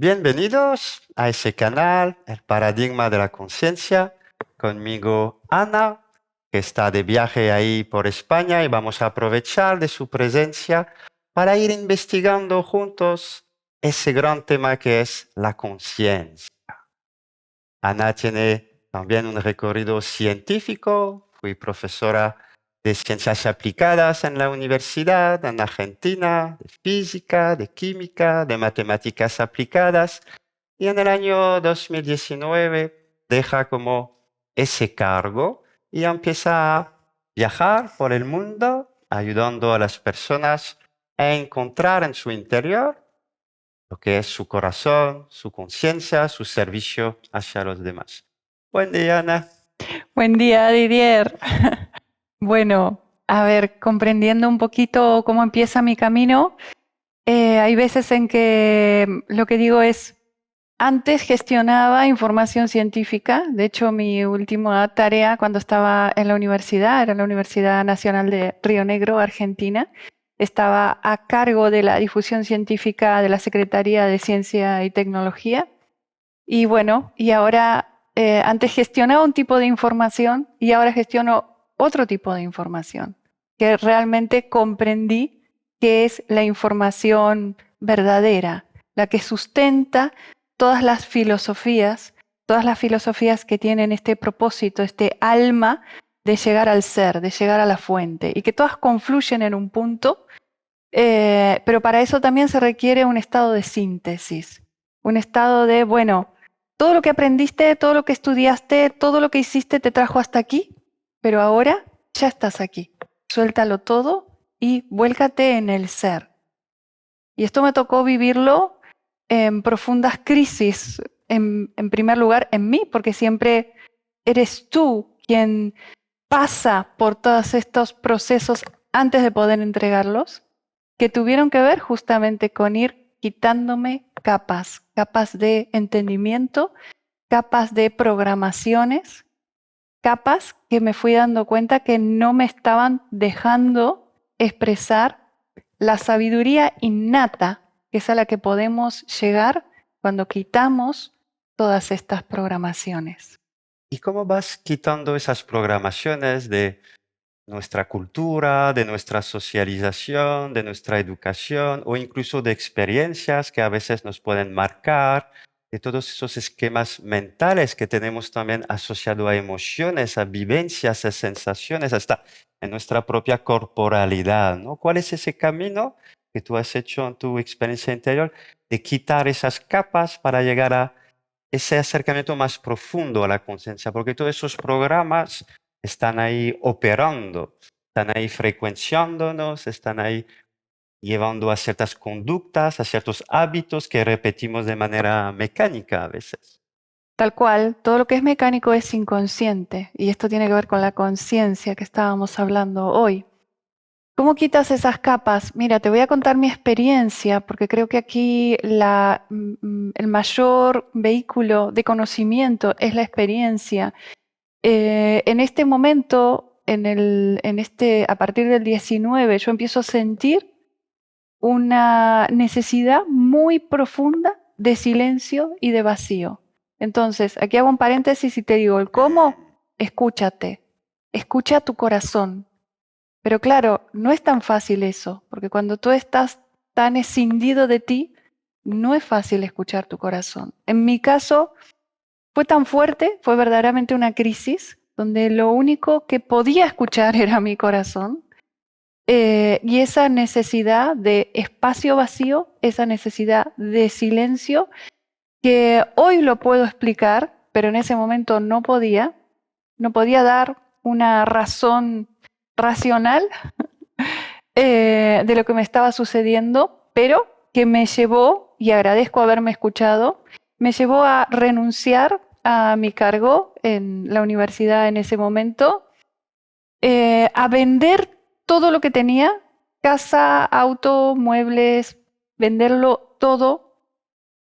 Bienvenidos a ese canal, El Paradigma de la Conciencia, conmigo Ana, que está de viaje ahí por España y vamos a aprovechar de su presencia para ir investigando juntos ese gran tema que es la conciencia. Ana tiene también un recorrido científico, fui profesora de ciencias aplicadas en la universidad en Argentina, de física, de química, de matemáticas aplicadas, y en el año 2019 deja como ese cargo y empieza a viajar por el mundo ayudando a las personas a encontrar en su interior lo que es su corazón, su conciencia, su servicio hacia los demás. Buen día, Ana. Buen día, Didier. Bueno, a ver, comprendiendo un poquito cómo empieza mi camino, hay veces en que lo que digo es, antes gestionaba información científica. De hecho, mi última tarea cuando estaba en la universidad, era la Universidad Nacional de Río Negro, Argentina. Estaba a cargo de la difusión científica de la Secretaría de Ciencia y Tecnología. Y bueno, y ahora, antes gestionaba un tipo de información y ahora gestiono otro tipo de información, que realmente comprendí que es la información verdadera, la que sustenta todas las filosofías que tienen este propósito, este alma de llegar al ser, de llegar a la fuente, y que todas confluyen en un punto, pero para eso también se requiere un estado de síntesis, un estado de, bueno, todo lo que aprendiste, todo lo que estudiaste, todo lo que hiciste te trajo hasta aquí, pero ahora ya estás aquí. Suéltalo todo y vuélcate en el ser. Y esto me tocó vivirlo en profundas crisis, en primer lugar en mí, porque siempre eres tú quien pasa por todos estos procesos antes de poder entregarlos, que tuvieron que ver justamente con ir quitándome capas, capas de entendimiento, capas de programaciones, capas que me fui dando cuenta que no me estaban dejando expresar la sabiduría innata, que es a la que podemos llegar cuando quitamos todas estas programaciones. ¿Y cómo vas quitando esas programaciones de nuestra cultura, de nuestra socialización, de nuestra educación o incluso de experiencias que a veces nos pueden marcar, de todos esos esquemas mentales que tenemos también asociado a emociones, a vivencias, a sensaciones, hasta en nuestra propia corporalidad, ¿no? ¿Cuál es ese camino que tú has hecho en tu experiencia interior de quitar esas capas para llegar a ese acercamiento más profundo a la conciencia? Porque todos esos programas están ahí operando, están ahí frecuenciándonos, están ahí llevando a ciertas conductas, a ciertos hábitos que repetimos de manera mecánica a veces. Tal cual, todo lo que es mecánico es inconsciente, y esto tiene que ver con la conciencia que estábamos hablando hoy. ¿Cómo quitas esas capas? Mira, te voy a contar mi experiencia, porque creo que aquí el mayor vehículo de conocimiento es la experiencia. En este momento, a partir del 19, yo empiezo a sentir una necesidad muy profunda de silencio y de vacío. Entonces, aquí hago un paréntesis y te digo, el cómo, escúchate, escucha tu corazón. Pero claro, no es tan fácil eso, porque cuando tú estás tan escindido de ti, no es fácil escuchar tu corazón. En mi caso, fue tan fuerte, fue verdaderamente una crisis, donde lo único que podía escuchar era mi corazón. Y esa necesidad de espacio vacío, esa necesidad de silencio, que hoy lo puedo explicar, pero en ese momento no podía dar una razón racional de lo que me estaba sucediendo, pero que me llevó, y agradezco haberme escuchado, me llevó a renunciar a mi cargo en la universidad en ese momento, a vender todo lo que tenía, casa, auto, muebles, venderlo todo.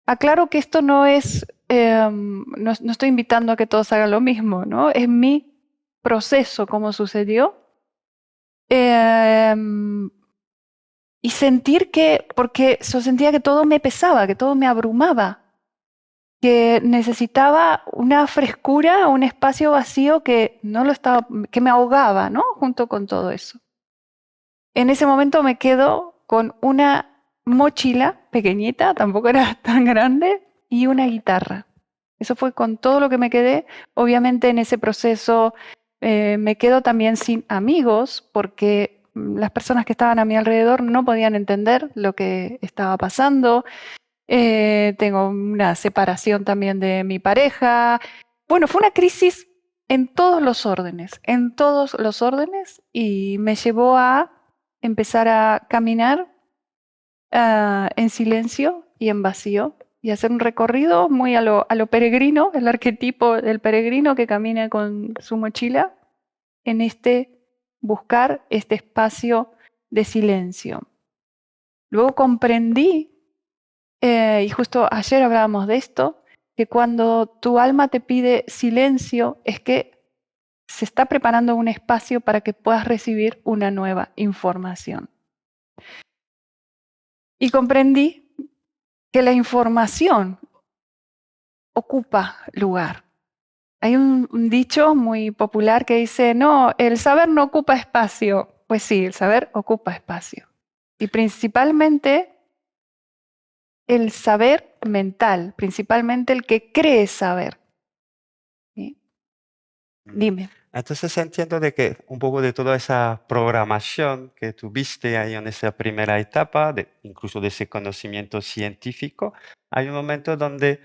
Aclaro que esto no es, no estoy invitando a que todos hagan lo mismo, ¿no? Es mi proceso, cómo sucedió. Y sentir que, porque yo sentía que todo me pesaba, que todo me abrumaba, que necesitaba una frescura, un espacio vacío que que me ahogaba, ¿no? Junto con todo eso. En ese momento me quedo con una mochila pequeñita, tampoco era tan grande, y una guitarra. Eso fue con todo lo que me quedé. Obviamente en ese proceso me quedo también sin amigos porque las personas que estaban a mi alrededor no podían entender lo que estaba pasando. Tengo una separación también de mi pareja. Bueno, fue una crisis en todos los órdenes, y me llevó a empezar a caminar en silencio y en vacío y hacer un recorrido muy a lo peregrino, el arquetipo del peregrino que camina con su mochila en buscar este espacio de silencio. Luego comprendí, y justo ayer hablábamos de esto, que cuando tu alma te pide silencio es que se está preparando un espacio para que puedas recibir una nueva información. Y comprendí que la información ocupa lugar. Hay un dicho muy popular que dice, no, el saber no ocupa espacio. Pues sí, el saber ocupa espacio. Y principalmente el saber mental, principalmente el que cree saber. ¿Sí? Dime. Entonces entiendo de que un poco de toda esa programación que tuviste ahí en esa primera etapa, incluso de ese conocimiento científico, hay un momento donde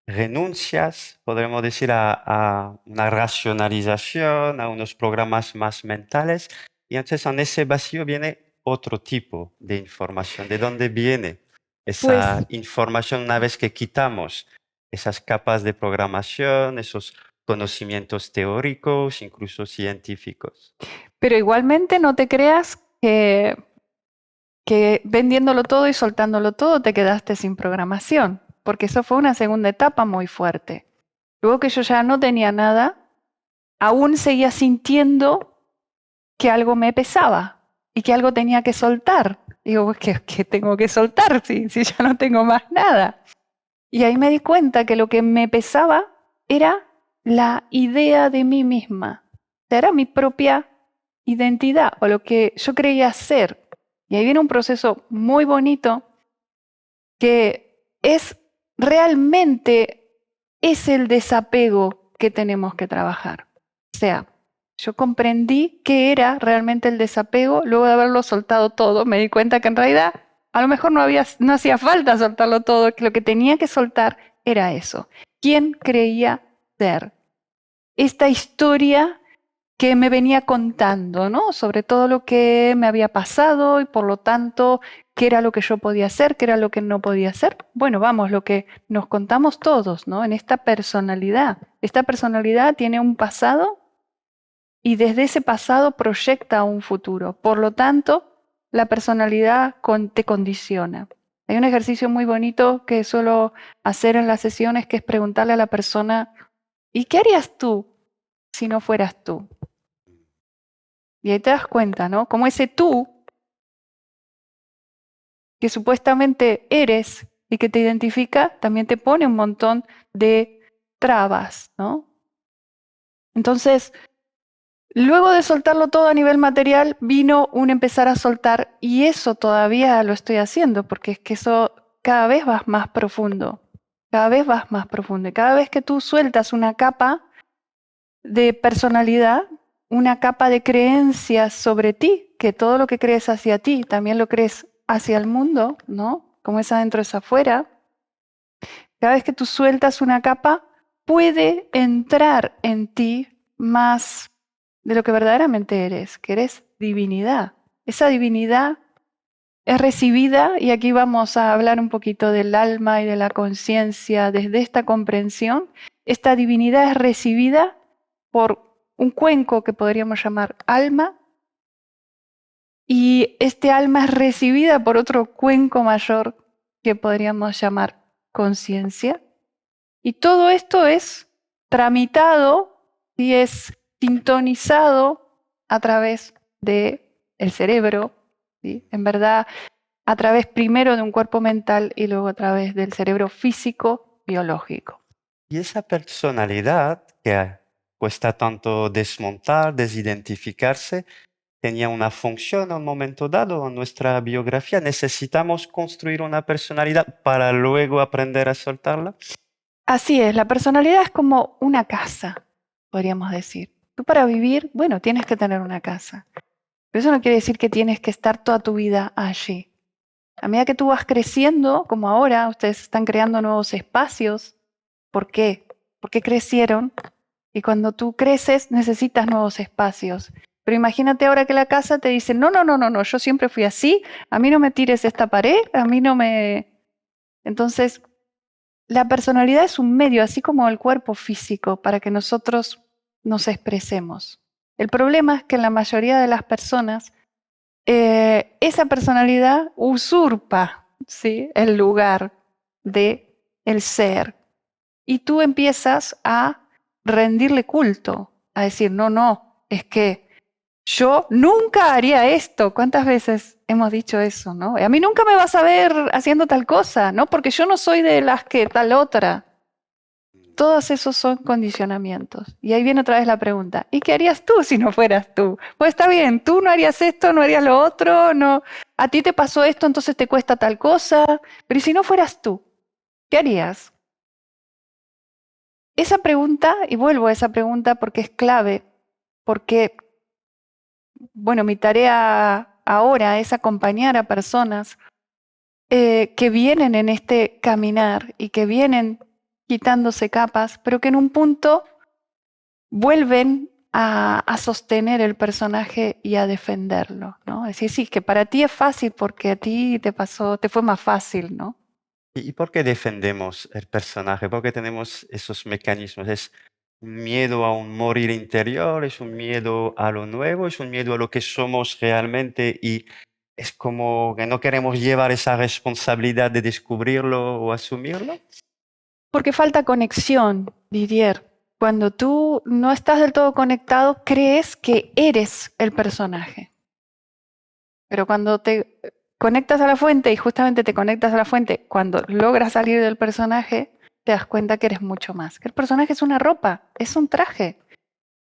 renuncias, podríamos decir, a una racionalización, a unos programas más mentales, y entonces en ese vacío viene otro tipo de información. ¿De dónde viene esa Pues, información una vez que quitamos esas capas de programación, esos conocimientos teóricos, incluso científicos? pero igualmente no te creas que vendiéndolo todo y soltándolo todo te quedaste sin programación, porque eso fue una segunda etapa muy fuerte. Luego que yo ya no tenía nada, aún seguía sintiendo que algo me pesaba y que algo tenía que soltar. Digo, pues, ¿qué tengo que soltar si ya no tengo más nada? Y ahí me di cuenta que lo que me pesaba era la idea de mí misma. O sea, era mi propia identidad o lo que yo creía ser. Y ahí viene un proceso muy bonito que es el desapego que tenemos que trabajar. O sea, yo comprendí qué era realmente el desapego luego de haberlo soltado todo. Me di cuenta que en realidad a lo mejor no hacía falta soltarlo todo, que lo que tenía que soltar era eso. ¿Quién creía ser? Esta historia que me venía contando, ¿no? Sobre todo lo que me había pasado y por lo tanto, qué era lo que yo podía hacer, qué era lo que no podía hacer. Bueno, vamos, lo que nos contamos todos, ¿no? En esta personalidad. Esta personalidad tiene un pasado y desde ese pasado proyecta un futuro. Por lo tanto, la personalidad te condiciona. Hay un ejercicio muy bonito que suelo hacer en las sesiones, que es preguntarle a la persona, ¿y qué harías tú si no fueras tú? Y ahí te das cuenta, ¿no? Como ese tú que supuestamente eres y que te identifica, también te pone un montón de trabas, ¿no? Entonces, luego de soltarlo todo a nivel material, vino un empezar a soltar, y eso todavía lo estoy haciendo, porque es que eso cada vez vas más profundo, cada vez vas más profundo. Y cada vez que tú sueltas una capa de personalidad, una capa de creencias sobre ti, que todo lo que crees hacia ti también lo crees hacia el mundo, ¿no? Como es adentro es afuera. Cada vez que tú sueltas una capa, puede entrar en ti más de lo que verdaderamente eres, que eres divinidad. Esa divinidad es recibida, y aquí vamos a hablar un poquito del alma y de la conciencia desde esta comprensión. Esta divinidad es recibida por un cuenco que podríamos llamar alma, y este alma es recibida por otro cuenco mayor que podríamos llamar conciencia. Y todo esto es tramitado y es sintonizado a través del cerebro, ¿sí? En verdad, a través primero de un cuerpo mental y luego a través del cerebro físico biológico. Y esa personalidad que cuesta tanto desmontar, desidentificarse, tenía una función a un momento dado en nuestra biografía. ¿Necesitamos construir una personalidad para luego aprender a soltarla? Así es, la personalidad es como una casa, podríamos decir. Tú para vivir, bueno, tienes que tener una casa. Pero eso no quiere decir que tienes que estar toda tu vida allí. A medida que tú vas creciendo, como ahora, ustedes están creando nuevos espacios. ¿Por qué? Porque crecieron y cuando tú creces necesitas nuevos espacios. Pero imagínate ahora que la casa te dice, no, no, no, no, no, yo siempre fui así, a mí no me tires esta pared, a mí no me... Entonces, la personalidad es un medio, así como el cuerpo físico, para que nosotros nos expresemos. El problema es que en la mayoría de las personas esa personalidad usurpa, ¿sí?, el lugar de el ser. Y tú empiezas a rendirle culto, a decir, no, no, es que yo nunca haría esto. ¿Cuántas veces hemos dicho eso, no? A mí nunca me vas a ver haciendo tal cosa, ¿no? Porque yo no soy de las que tal otra. Todos esos son condicionamientos. Y ahí viene otra vez la pregunta, ¿y qué harías tú si no fueras tú? Pues está bien, tú no harías esto, no harías lo otro, no. A ti te pasó esto, entonces te cuesta tal cosa. Pero ¿y si no fueras tú? ¿Qué harías? Esa pregunta, y vuelvo a esa pregunta porque es clave, porque, bueno, mi tarea ahora es acompañar a personas que vienen en este caminar y que vienen quitándose capas, pero que en un punto vuelven a sostener el personaje y a defenderlo, ¿no? Es decir, sí, que para ti es fácil porque a ti te pasó, te fue más fácil, ¿no? ¿Y por qué defendemos el personaje? ¿Por qué tenemos esos mecanismos? ¿Es un miedo a un morir interior? ¿Es un miedo a lo nuevo? ¿Es un miedo a lo que somos realmente? Y es como que no queremos llevar esa responsabilidad de descubrirlo o asumirlo. Porque falta conexión, Didier. Cuando tú no estás del todo conectado, crees que eres el personaje. Pero cuando te conectas a la fuente y justamente te conectas a la fuente, cuando logras salir del personaje, te das cuenta que eres mucho más. Que el personaje es una ropa, es un traje,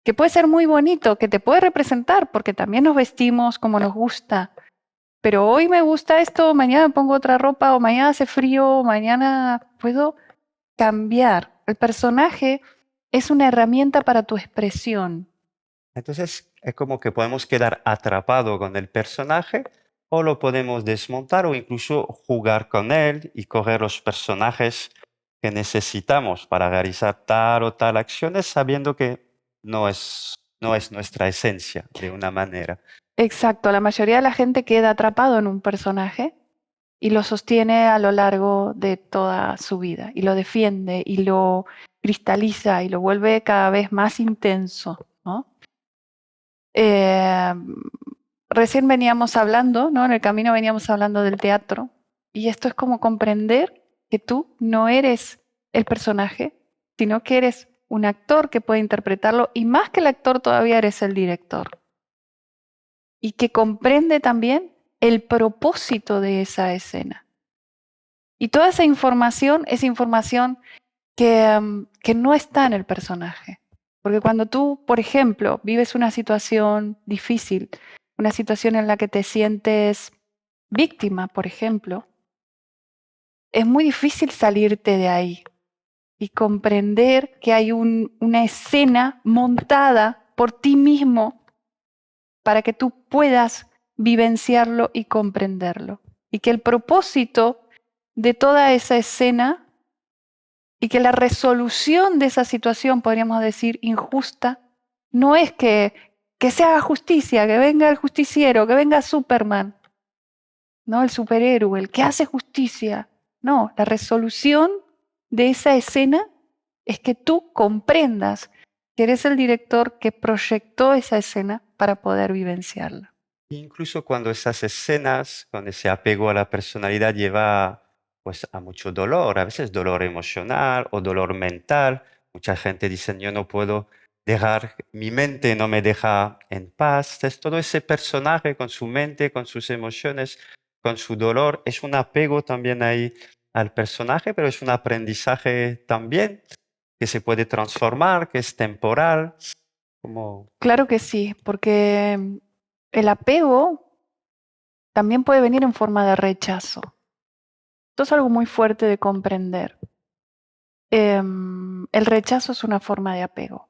que puede ser muy bonito, que te puede representar, porque también nos vestimos como nos gusta. Pero hoy me gusta esto, mañana me pongo otra ropa, o mañana hace frío, o mañana puedo cambiar. El personaje es una herramienta para tu expresión. Entonces es como que podemos quedar atrapado con el personaje o lo podemos desmontar o incluso jugar con él y coger los personajes que necesitamos para realizar tal o tal acciones sabiendo que no es nuestra esencia de una manera. Exacto, la mayoría de la gente queda atrapado en un personaje y lo sostiene a lo largo de toda su vida y lo defiende y lo cristaliza y lo vuelve cada vez más intenso, ¿no? Eh, Recién veníamos hablando, ¿no? En el camino veníamos hablando del teatro y esto es como comprender que tú no eres el personaje, sino que eres un actor que puede interpretarlo y más que el actor todavía eres el director y que comprende también el propósito de esa escena. Y toda esa información es información que no está en el personaje. Porque cuando tú, por ejemplo, vives una situación difícil, una situación en la que te sientes víctima, por ejemplo, es muy difícil salirte de ahí y comprender que hay una escena montada por ti mismo para que tú puedas vivenciarlo y comprenderlo. Y que el propósito de toda esa escena y que la resolución de esa situación, podríamos decir, injusta, no es que se haga justicia, que venga el justiciero, que venga Superman, ¿no? El superhéroe, el que hace justicia. No, la resolución de esa escena es que tú comprendas que eres el director que proyectó esa escena para poder vivenciarla. Incluso cuando esas escenas, con ese apego a la personalidad lleva pues a mucho dolor, a veces dolor emocional o dolor mental. Mucha gente dice, yo no puedo dejar, mi mente no me deja en paz. Es todo ese personaje con su mente, con sus emociones, con su dolor. Es un apego también ahí al personaje, pero es un aprendizaje también. que se puede transformar, que es temporal. Como... Claro que sí, porque el apego también puede venir en forma de rechazo. Esto es algo muy fuerte de comprender. El rechazo es una forma de apego.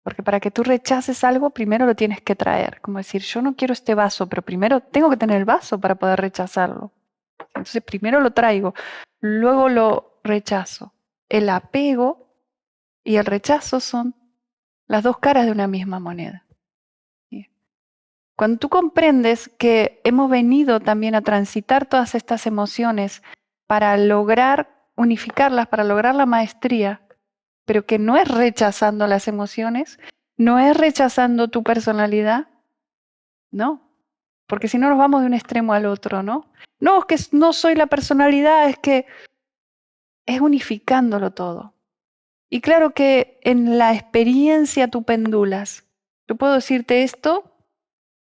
Porque para que tú rechaces algo, primero lo tienes que traer. Como decir, yo no quiero este vaso, pero primero tengo que tener el vaso para poder rechazarlo. Entonces primero lo traigo, luego lo rechazo. El apego y el rechazo son las dos caras de una misma moneda. ¿Sí? Cuando tú comprendes que hemos venido también a transitar todas estas emociones para lograr unificarlas, para lograr la maestría, pero que no es rechazando las emociones, no es rechazando tu personalidad, no, porque si no nos vamos de un extremo al otro, ¿no? No, es que no soy la personalidad, es que es unificándolo todo. Y claro que en la experiencia tú pendulas. Yo puedo decirte esto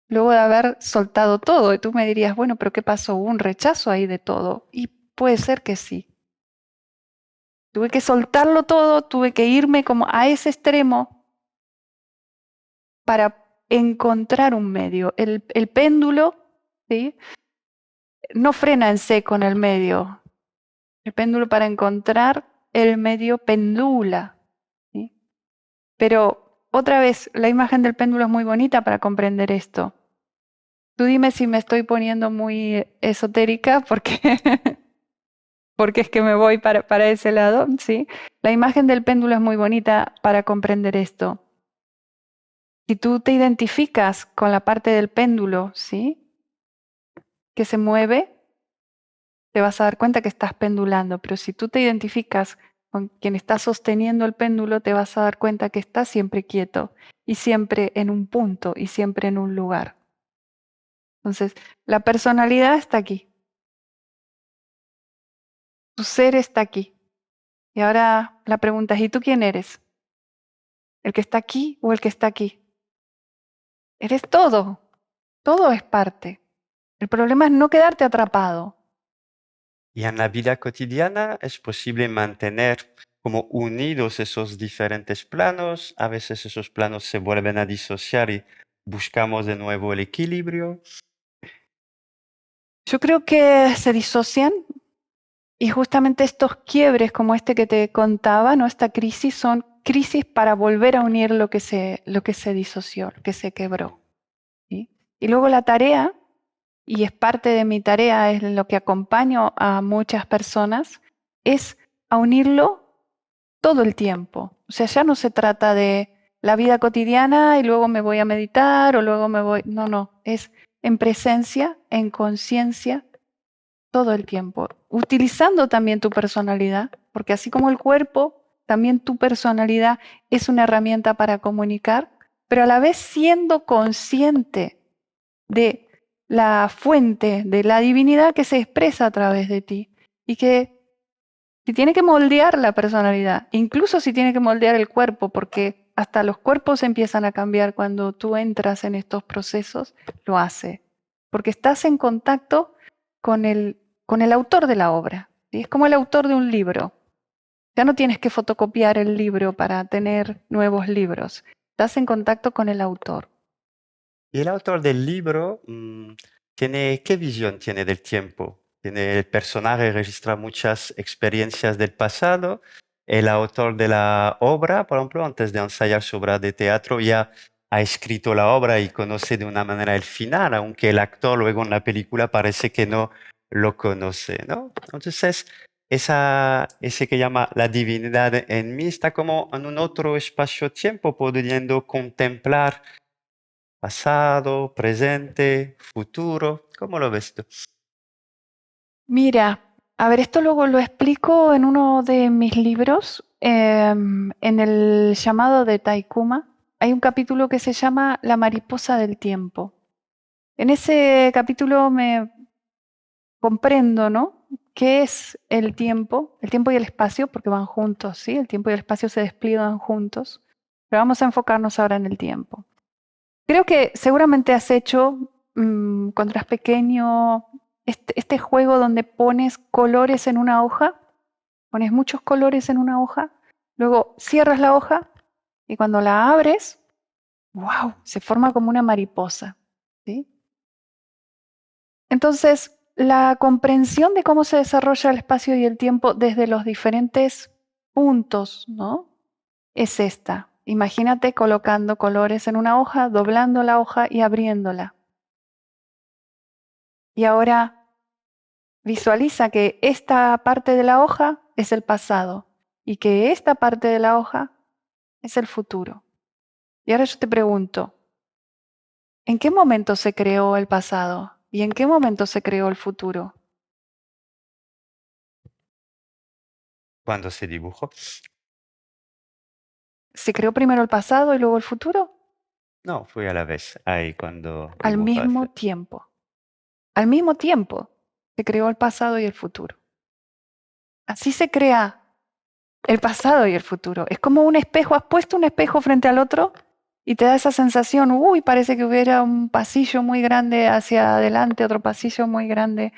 luego de haber soltado todo y tú me dirías, bueno, pero ¿qué pasó? ¿Hubo un rechazo ahí de todo? Y puede ser que sí. Tuve que soltarlo todo, tuve que irme como a ese extremo para encontrar un medio. El péndulo, ¿sí? No frena en seco en el medio. El péndulo para encontrar el medio pendula. ¿Sí? Pero otra vez, la imagen del péndulo es muy bonita para comprender esto. Tú dime si me estoy poniendo muy esotérica porque, porque es que me voy para ese lado, ¿sí? La imagen del péndulo es muy bonita para comprender esto. Si tú te identificas con la parte del péndulo, ¿sí? Que se mueve, te vas a dar cuenta que estás pendulando, pero si tú te identificas con quien está sosteniendo el péndulo, te vas a dar cuenta que está siempre quieto y siempre en un punto y siempre en un lugar. Entonces, la personalidad está aquí. Tu ser está aquí. Y ahora la pregunta es, ¿y tú quién eres? ¿El que está aquí o el que está aquí? Eres todo. Todo es parte. El problema es no quedarte atrapado. Y en la vida cotidiana es posible mantener como unidos esos diferentes planos. A veces esos planos se vuelven a disociar y buscamos de nuevo el equilibrio. Yo creo que se disocian y justamente estos quiebres como este que te contaba, ¿no? Esta crisis son crisis para volver a unir lo que se disoció, lo que se quebró. ¿Sí? Y luego la tarea, y es parte de mi tarea, es lo que acompaño a muchas personas, es a unirlo todo el tiempo. O sea, ya no se trata de la vida cotidiana y luego me voy a meditar o luego me voy... No, no, es en presencia, en conciencia, todo el tiempo. Utilizando también tu personalidad, porque así como el cuerpo, también tu personalidad es una herramienta para comunicar, pero a la vez siendo consciente de la fuente, de la divinidad que se expresa a través de ti y que si tiene que moldear la personalidad, incluso si tiene que moldear el cuerpo, porque hasta los cuerpos empiezan a cambiar cuando tú entras en estos procesos, lo hace, porque estás en contacto con el autor de la obra. ¿Sí? Es como el autor de un libro. Ya no tienes que fotocopiar el libro para tener nuevos libros. Estás en contacto con el autor. Y el autor del libro, ¿qué visión tiene del tiempo? Tiene el personaje registra muchas experiencias del pasado. El autor de la obra, por ejemplo, antes de ensayar su obra de teatro, ya ha escrito la obra y conoce de una manera el final, aunque el actor luego en la película parece que no lo conoce, ¿no? Entonces, ese que llama la divinidad en mí está como en un otro espacio-tiempo, pudiendo contemplar pasado, presente, futuro. ¿Cómo lo ves tú? Mira, a ver, esto luego lo explico en uno de mis libros, en el llamado de Taikuma. Hay un capítulo que se llama La mariposa del tiempo. En ese capítulo me comprendo, ¿no? ¿Qué es el tiempo? El tiempo y el espacio, porque van juntos, ¿sí? El tiempo y el espacio se despliegan juntos. Pero vamos a enfocarnos ahora en el tiempo. Creo que seguramente has hecho, cuando eras pequeño, este juego donde pones colores en una hoja, pones muchos colores en una hoja Luego cierras la hoja y cuando la abres, ¡wow! Se forma como una mariposa. ¿Sí? Entonces, la comprensión de cómo se desarrolla el espacio y el tiempo desde los diferentes puntos, ¿no? Es esta. Imagínate colocando colores en una hoja, doblando la hoja y abriéndola. Y ahora visualiza que esta parte de la hoja es el pasado y que esta parte de la hoja es el futuro. Y ahora yo te pregunto, ¿en qué momento se creó el pasado y en qué momento se creó el futuro? Cuando se dibujó. ¿Se creó primero el pasado y luego el futuro? No, fue a la vez, ahí cuando Al mismo dibujaste. tiempo. Al mismo tiempo se creó el pasado y el futuro. Así se crea el pasado y el futuro. Es como un espejo, has puesto un espejo frente al otro y te da esa sensación, uy, parece que hubiera un pasillo muy grande hacia adelante, otro pasillo muy grande.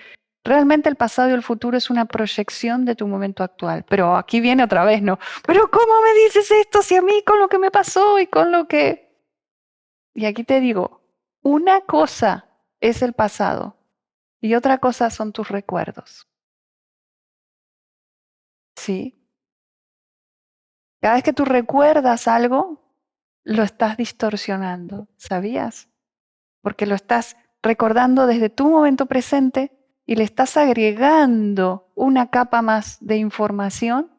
Realmente el pasado y el futuro es una proyección de tu momento actual. Pero aquí viene otra vez, ¿no? Pero ¿cómo me dices esto si a mí con lo que me pasó y con lo que... Y aquí te digo, una cosa es el pasado y otra cosa son tus recuerdos. ¿Sí? Cada vez que tú recuerdas algo, lo estás distorsionando, ¿sabías? Porque lo estás recordando desde tu momento presente y le estás agregando una capa más de información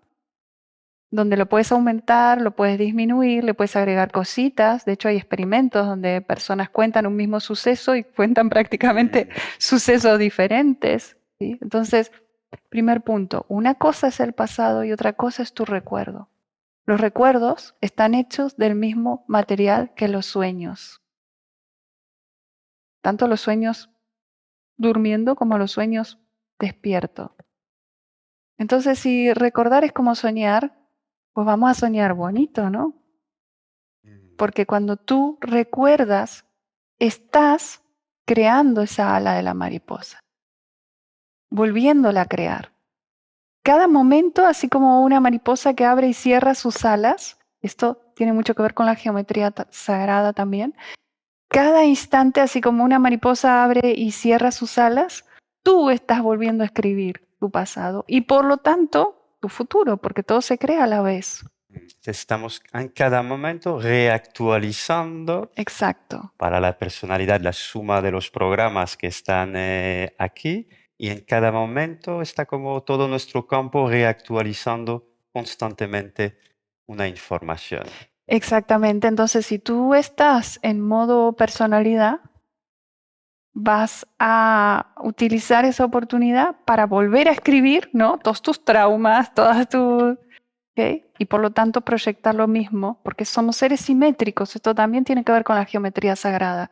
donde lo puedes aumentar, lo puedes disminuir, le puedes agregar cositas. De hecho, hay experimentos donde personas cuentan un mismo suceso y cuentan prácticamente sucesos diferentes. ¿Sí? Entonces, primer punto, una cosa es el pasado y otra cosa es tu recuerdo. Los recuerdos están hechos del mismo material que los sueños. Tanto los sueños durmiendo como los sueños despierto. Entonces, si recordar es como soñar, pues vamos a soñar bonito, ¿no? Porque cuando tú recuerdas, estás creando esa ala de la mariposa, volviéndola a crear. Cada momento, así como una mariposa que abre y cierra sus alas, esto tiene mucho que ver con la geometría sagrada también, cada instante, así como una mariposa abre y cierra sus alas, tú estás volviendo a escribir tu pasado y por lo tanto tu futuro, porque todo se crea a la vez. Estamos en cada momento reactualizando Exacto. para la personalidad la suma de los programas que están aquí y en cada momento está como todo nuestro campo reactualizando constantemente una información. Exactamente. Entonces, si tú estás en modo personalidad, vas a utilizar esa oportunidad para volver a escribir, ¿no? Todos tus traumas, todas tus... ¿Okay? Y por lo tanto proyectar lo mismo, porque somos seres simétricos. Esto también tiene que ver con la geometría sagrada.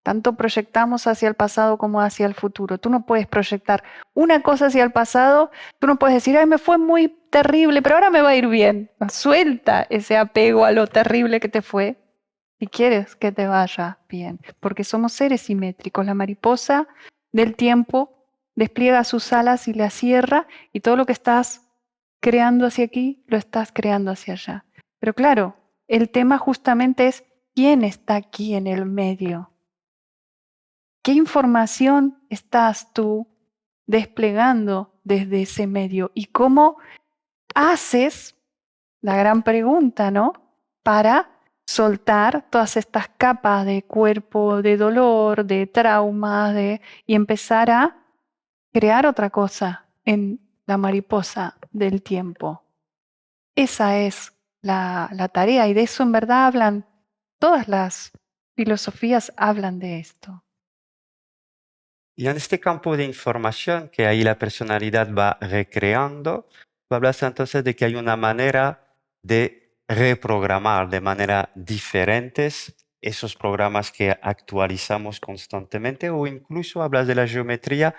Tanto proyectamos hacia el pasado como hacia el futuro. Tú no puedes proyectar una cosa hacia el pasado, tú no puedes decir, ay, me fue muy terrible, pero ahora me va a ir bien. Suelta ese apego a lo terrible que te fue si quieres que te vaya bien, porque somos seres simétricos. La mariposa del tiempo despliega sus alas y las cierra y todo lo que estás creando hacia aquí, lo estás creando hacia allá. Pero claro, el tema justamente es quién está aquí en el medio. ¿Qué información estás tú desplegando desde ese medio? ¿Y cómo haces, la gran pregunta, ¿no? Para soltar todas estas capas de cuerpo, de dolor, de traumas, y empezar a crear otra cosa en la mariposa del tiempo. Esa es la tarea y de eso en verdad hablan, todas las filosofías hablan de esto. Y en este campo de información que ahí la personalidad va recreando, tú hablas entonces de que hay una manera de reprogramar de manera diferentes esos programas que actualizamos constantemente o incluso hablas de la geometría,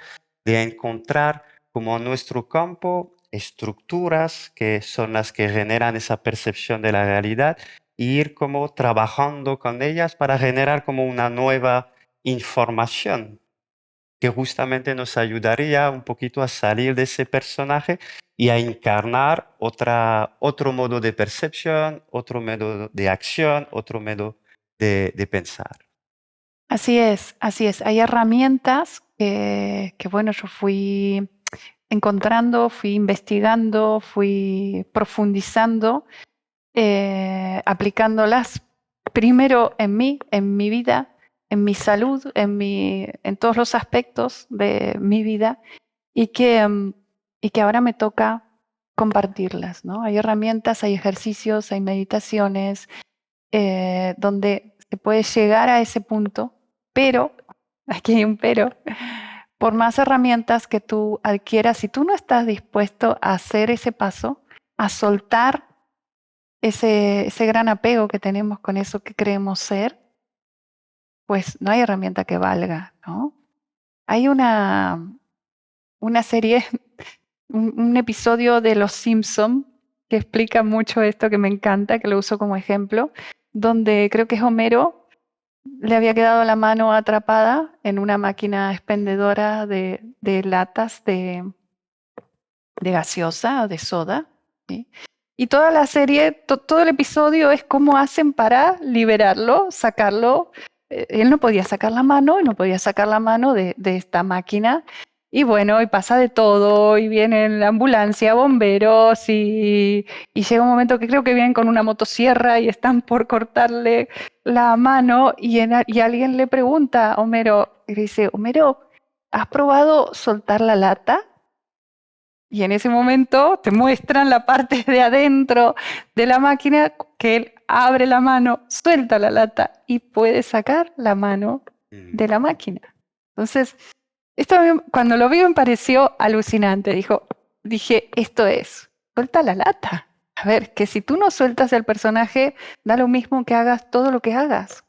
de encontrar como en nuestro campo estructuras que son las que generan esa percepción de la realidad e ir como trabajando con ellas para generar como una nueva información que justamente nos ayudaría un poquito a salir de ese personaje y a encarnar otro modo de percepción, otro modo de acción, otro modo de pensar. Así es, así es. Hay herramientas que, bueno, yo fui encontrando, fui investigando, fui profundizando, aplicándolas primero en mí, en mi vida, en mi salud, en todos los aspectos de mi vida y que ahora me toca compartirlas, ¿no? Hay herramientas, hay ejercicios, hay meditaciones donde se puede llegar a ese punto, pero, aquí hay un pero, por más herramientas que tú adquieras, si tú no estás dispuesto a hacer ese paso, a soltar ese gran apego que tenemos con eso que creemos ser, pues no hay herramienta que valga, ¿no? Hay una serie, un episodio de Los Simpson que explica mucho esto que me encanta, que lo uso como ejemplo, donde creo que es Homero, le había quedado la mano atrapada en una máquina expendedora de latas de gaseosa o de soda, ¿sí? Y toda la serie, todo el episodio es cómo hacen para liberarlo, sacarlo. Él no podía sacar la mano, no podía sacar la mano de esta máquina. Y bueno, y pasa de todo, y viene la ambulancia, bomberos, y llega un momento que creo que vienen con una motosierra y están por cortarle la mano, y alguien le pregunta a Homero, y le dice, Homero, ¿has probado soltar la lata? Y en ese momento te muestran la parte de adentro de la máquina que él abre la mano, suelta la lata y puede sacar la mano de la máquina. Entonces, esto cuando lo vi me pareció alucinante. Dije, esto es, suelta la lata. A ver, que si tú no sueltas el personaje, da lo mismo que hagas todo lo que hagas.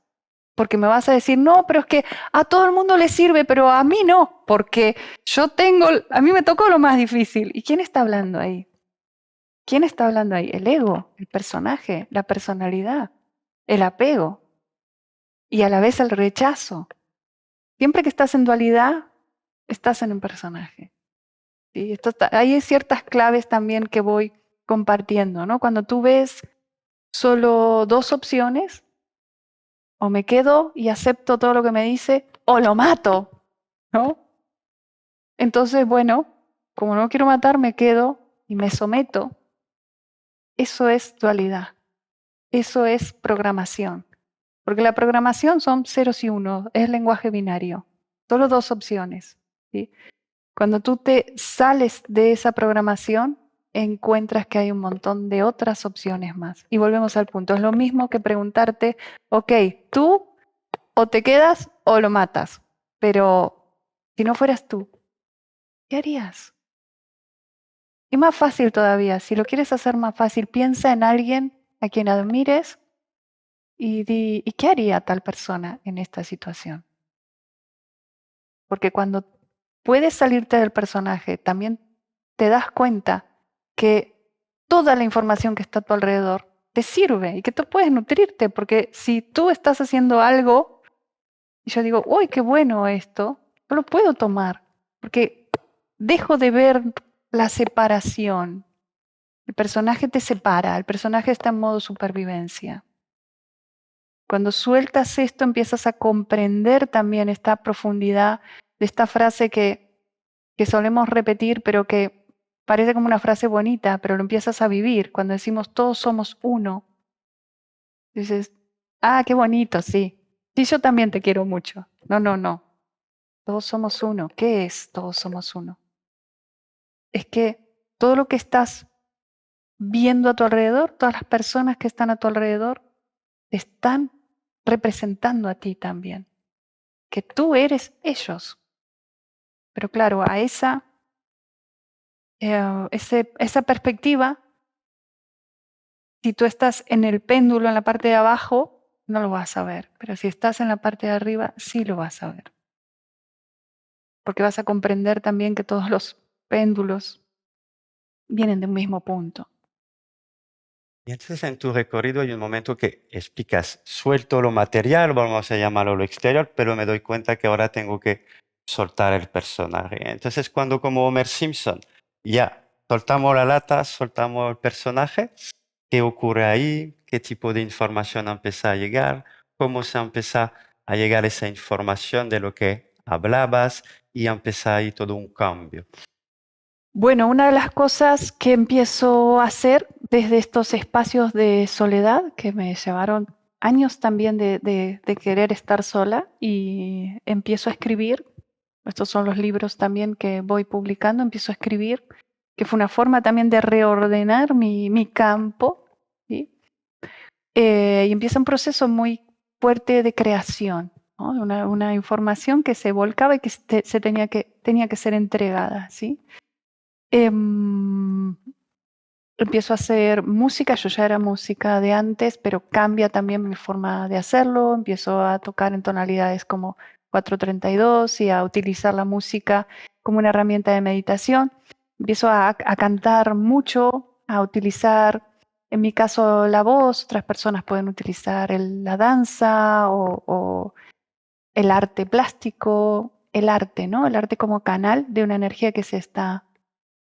Porque me vas a decir, no, pero es que a todo el mundo le sirve, pero a mí no, porque a mí me tocó lo más difícil. ¿Y quién está hablando ahí? ¿Quién está hablando ahí? El ego, el personaje, la personalidad, el apego y a la vez el rechazo. Siempre que estás en dualidad, estás en un personaje. ¿Sí? Hay ciertas claves también que voy compartiendo, ¿no? Cuando tú ves solo dos opciones, o me quedo y acepto todo lo que me dice, o lo mato, ¿no? Entonces, bueno, como no quiero matar, me quedo y me someto. Eso es dualidad. Eso es programación. Porque la programación son ceros y unos, es lenguaje binario. Solo dos opciones. ¿Sí? Cuando tú te sales de esa programación, encuentras que hay un montón de otras opciones más. Y volvemos al punto. Es lo mismo que preguntarte, ok, tú o te quedas o lo matas. Pero si no fueras tú, ¿qué harías? Y más fácil todavía, si lo quieres hacer más fácil, piensa en alguien a quien admires y di, ¿y qué haría tal persona en esta situación? Porque cuando puedes salirte del personaje, también te das cuenta que toda la información que está a tu alrededor te sirve y que tú puedes nutrirte, porque si tú estás haciendo algo y yo digo, uy, qué bueno esto, yo lo puedo tomar, porque dejo de ver la separación. El personaje te separa, el personaje está en modo supervivencia. Cuando sueltas esto, empiezas a comprender también esta profundidad de esta frase que solemos repetir, pero que parece como una frase bonita, pero lo empiezas a vivir. Cuando decimos todos somos uno, dices, ah, qué bonito, sí. Sí, yo también te quiero mucho. No, no, no. Todos somos uno. ¿Qué es todos somos uno? Es que todo lo que estás viendo a tu alrededor, todas las personas que están a tu alrededor, te están representando a ti también, que tú eres ellos. Pero claro, a esa perspectiva, si tú estás en el péndulo, en la parte de abajo, no lo vas a ver, pero si estás en la parte de arriba, sí lo vas a ver. Porque vas a comprender también que todos los péndulos vienen de un mismo punto. Y entonces en tu recorrido hay un momento que explicas, suelto lo material, vamos a llamarlo lo exterior, pero me doy cuenta que ahora tengo que soltar el personaje. Entonces cuando como Homer Simpson ya soltamos la lata, soltamos el personaje. ¿Qué ocurre ahí? ¿Qué tipo de información empieza a llegar? ¿Cómo se empieza a llegar esa información de lo que hablabas? Y empieza ahí todo un cambio. Bueno, una de las cosas que empiezo a hacer desde estos espacios de soledad, que me llevaron años también de querer estar sola, y empiezo a escribir. Estos son los libros también que voy publicando, empiezo a escribir, que fue una forma también de reordenar mi campo, ¿sí? Y empieza un proceso muy fuerte de creación, ¿no? Una información que se volcaba y que tenía que ser entregada, ¿sí? Empiezo a hacer música, yo ya era música de antes, pero cambia también mi forma de hacerlo, empiezo a tocar en tonalidades como 432 y a utilizar la música como una herramienta de meditación. Empiezo a cantar mucho, a utilizar, en mi caso, la voz, otras personas pueden utilizar la danza o el arte plástico, el arte, ¿no? El arte como canal de una energía que se está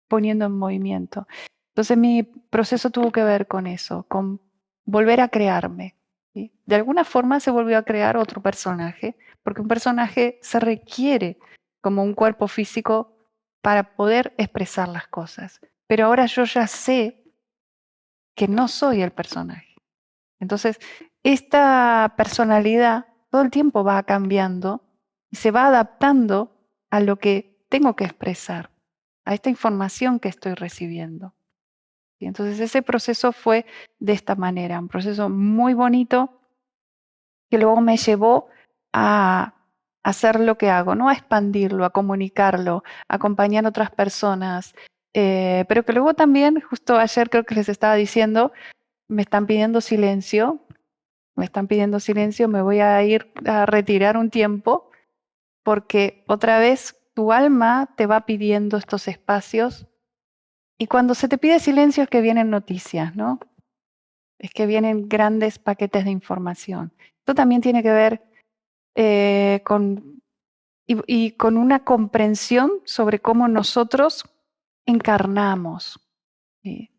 poniendo en movimiento. Entonces mi proceso tuvo que ver con eso, con volver a crearme, ¿sí? De alguna forma se volvió a crear otro personaje, porque un personaje se requiere como un cuerpo físico para poder expresar las cosas. Pero ahora yo ya sé que no soy el personaje. Entonces, esta personalidad todo el tiempo va cambiando y se va adaptando a lo que tengo que expresar, a esta información que estoy recibiendo. Y entonces ese proceso fue de esta manera, un proceso muy bonito que luego me llevó a hacer lo que hago, ¿no? A expandirlo, a comunicarlo, a acompañar a otras personas, pero que luego también, justo ayer creo que les estaba diciendo, me están pidiendo silencio, me voy a ir a retirar un tiempo porque otra vez tu alma te va pidiendo estos espacios y cuando se te pide silencio es que vienen noticias, ¿no? Es que vienen grandes paquetes de información. Esto también tiene que ver y con una comprensión sobre cómo nosotros encarnamos. ¿Sí?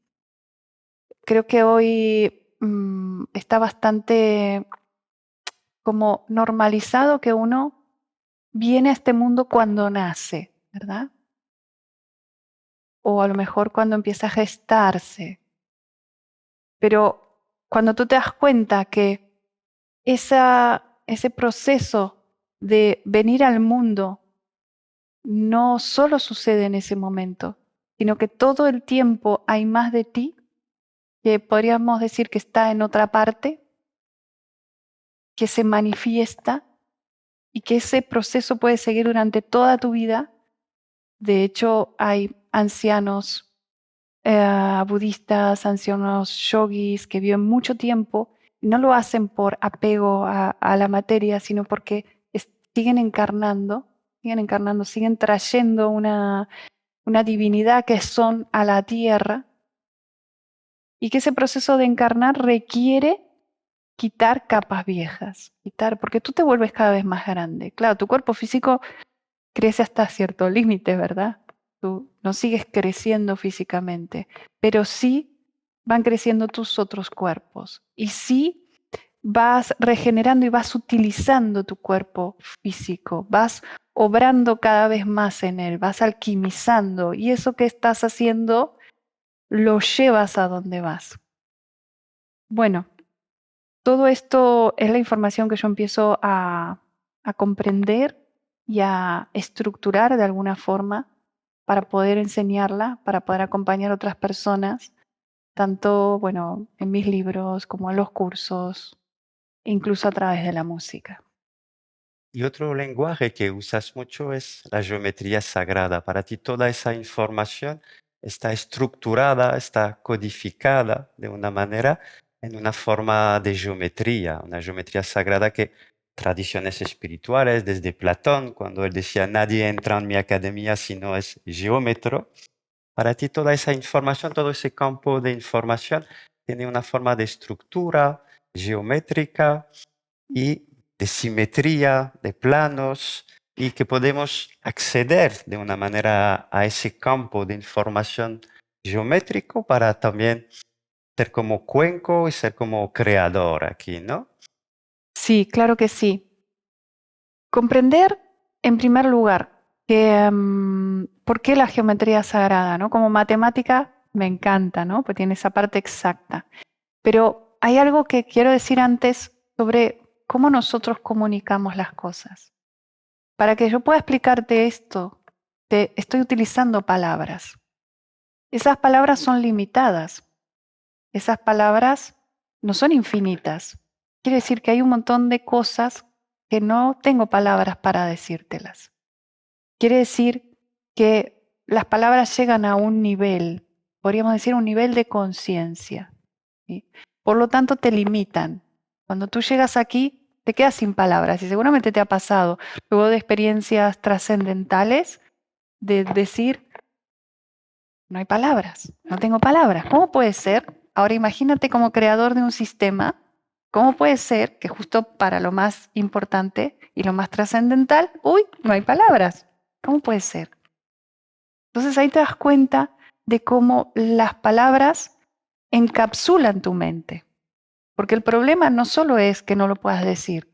Creo que hoy está bastante como normalizado que uno viene a este mundo cuando nace, ¿verdad? O a lo mejor cuando empieza a gestarse. Pero cuando tú te das cuenta que ese proceso de venir al mundo no solo sucede en ese momento, sino que todo el tiempo hay más de ti, que podríamos decir que está en otra parte, que se manifiesta y que ese proceso puede seguir durante toda tu vida. De hecho, hay ancianos budistas, ancianos yogis que viven mucho tiempo y no lo hacen por apego a la materia, sino porque siguen trayendo una divinidad que son a la tierra y que ese proceso de encarnar requiere quitar capas viejas, porque tú te vuelves cada vez más grande. Claro, tu cuerpo físico crece hasta cierto límite, ¿verdad? Tú no sigues creciendo físicamente, pero sí van creciendo tus otros cuerpos y sí vas regenerando y vas utilizando tu cuerpo físico, vas obrando cada vez más en él, vas alquimizando y eso que estás haciendo lo llevas a donde vas. Bueno, todo esto es la información que yo empiezo a comprender y a estructurar de alguna forma para poder enseñarla, para poder acompañar a otras personas, tanto, bueno, en mis libros como en los cursos, e incluso a través de la música. Y otro lenguaje que usas mucho es la geometría sagrada. Para ti toda esa información está estructurada, está codificada de una manera en una forma de geometría, una geometría sagrada que tradiciones espirituales, desde Platón, cuando él decía nadie entra en mi academia si no es geómetro, para ti toda esa información, todo ese campo de información tiene una forma de estructura geométrica y de simetría, de planos, y que podemos acceder de una manera a ese campo de información geométrico para también ser como cuenco y ser como creador aquí, ¿no? Sí, claro que sí. Comprender, en primer lugar, que por qué la geometría sagrada, ¿no? Como matemática me encanta, ¿no? Pues tiene esa parte exacta. Pero hay algo que quiero decir antes sobre cómo nosotros comunicamos las cosas. Para que yo pueda explicarte esto, estoy utilizando palabras. Esas palabras son limitadas. Esas palabras no son infinitas. Quiere decir que hay un montón de cosas que no tengo palabras para decírtelas. Quiere decir que las palabras llegan a un nivel, podríamos decir un nivel de conciencia, ¿sí? Por lo tanto, te limitan. Cuando tú llegas aquí, te quedas sin palabras y seguramente te ha pasado luego de experiencias trascendentales de decir, no hay palabras, no tengo palabras. ¿Cómo puede ser? Ahora imagínate como creador de un sistema, ¿cómo puede ser que justo para lo más importante y lo más trascendental, uy, no hay palabras? ¿Cómo puede ser? Entonces ahí te das cuenta de cómo las palabras encapsulan tu mente. Porque el problema no solo es que no lo puedas decir,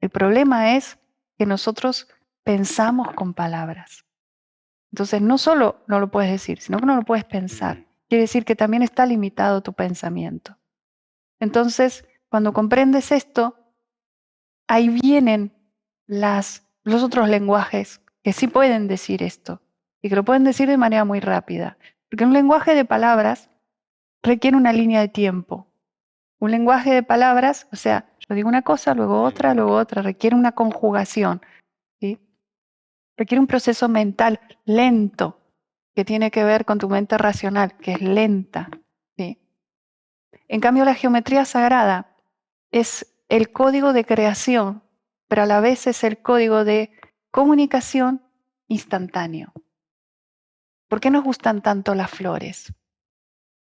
el problema es que nosotros pensamos con palabras. Entonces no solo no lo puedes decir, sino que no lo puedes pensar. Quiere decir que también está limitado tu pensamiento. Entonces, cuando comprendes esto, ahí vienen los otros lenguajes que sí pueden decir esto y que lo pueden decir de manera muy rápida. Porque un lenguaje de palabras requiere una línea de tiempo. Un lenguaje de palabras, o sea, yo digo una cosa, luego otra, requiere una conjugación, ¿sí? Requiere un proceso mental lento que tiene que ver con tu mente racional, que es lenta, ¿sí? En cambio, la geometría sagrada es el código de creación, pero a la vez es el código de comunicación instantáneo. ¿Por qué nos gustan tanto las flores?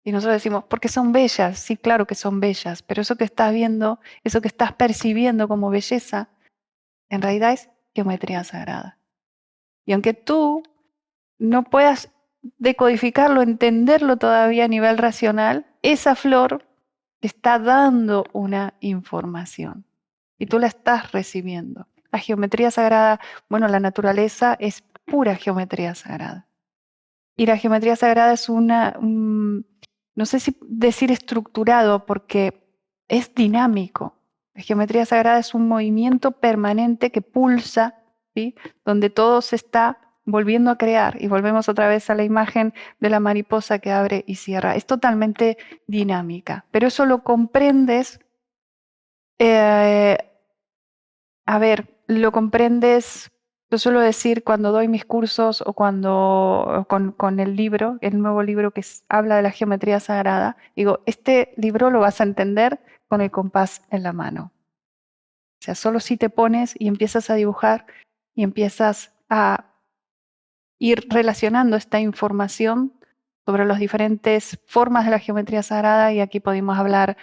Y nosotros decimos, porque son bellas, sí, claro que son bellas, pero eso que estás viendo, eso que estás percibiendo como belleza, en realidad es geometría sagrada. Y aunque tú no puedas decodificarlo, entenderlo todavía a nivel racional, esa flor te está dando una información y tú la estás recibiendo. La geometría sagrada, bueno, la naturaleza es pura geometría sagrada. Y la geometría sagrada es no sé si decir estructurado, porque es dinámico. La geometría sagrada es un movimiento permanente que pulsa, ¿sí? Donde todo se está volviendo a crear. Y volvemos otra vez a la imagen de la mariposa que abre y cierra. Es totalmente dinámica, pero eso lo comprendes. eh, a ver, lo comprendes, yo suelo decir cuando doy mis cursos o cuando con el libro, el nuevo libro que habla de la geometría sagrada, digo, este libro lo vas a entender con el compás en la mano. O sea, solo si te pones y empiezas a dibujar y empiezas a ir relacionando esta información sobre las diferentes formas de la geometría sagrada, y aquí podríamos hablar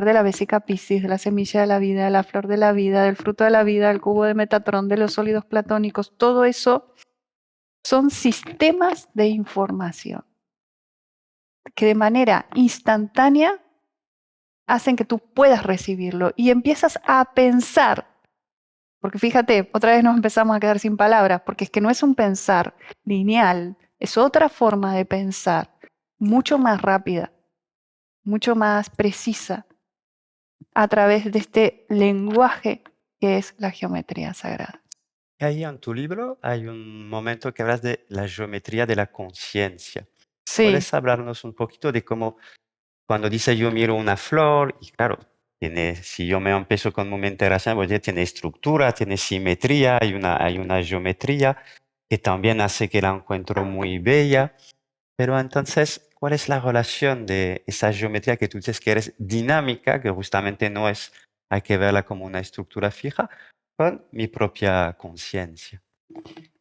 de la vesica Piscis, de la semilla de la vida, de la flor de la vida, del fruto de la vida, del cubo de Metatrón, de los sólidos platónicos. Todo eso son sistemas de información que de manera instantánea hacen que tú puedas recibirlo y empiezas a pensar. Porque fíjate, otra vez nos empezamos a quedar sin palabras, porque es que no es un pensar lineal, es otra forma de pensar, mucho más rápida, mucho más precisa, a través de este lenguaje que es la geometría sagrada. Ahí en tu libro hay un momento que hablas de la geometría de la conciencia. Sí, ¿Puedes hablarnos un poquito de cómo cuando dice yo miro una flor y claro, si yo me empiezo con mi mente racional, pues ya tiene estructura, tiene simetría, hay una geometría que también hace que la encuentro muy bella. Pero entonces, ¿cuál es la relación de esa geometría que tú dices que eres dinámica, que justamente no es, hay que verla como una estructura fija, con mi propia conciencia?